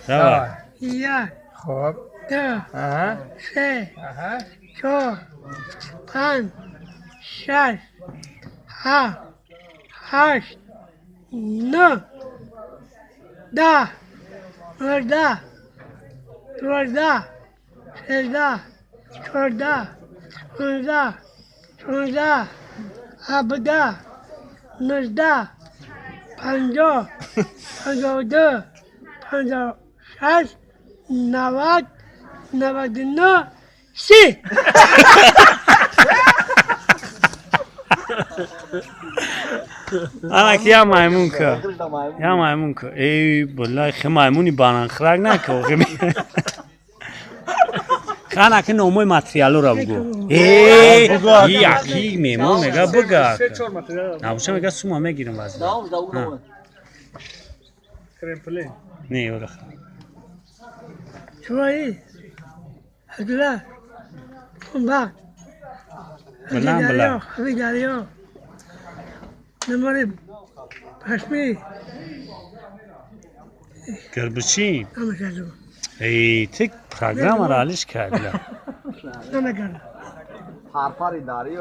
روا یک خب دو آها سه آها چهار پنج شش هفت هشت نه ده یازده دوازده سیزده چهارده پانزده شانزده هفده نوزده پنجاه پنجاه و دو پنجاه و شش 90 99 سی انا که یا مایمون که یا مایمون که ای بالله خی مایمونی بانان خرگ نکو خانه که نوموی ماتریالو را بگو ای یکی میمون میگه بگه نبوشه میگه سوما میگیرم وزن کرمپلین نه او دخل شوایی حضرت کنبک بلند بلند حبی دریا نماری پشمی گربچی نمکردو ای تک پروگرام را حالش کرد نمکردو Harpar idari.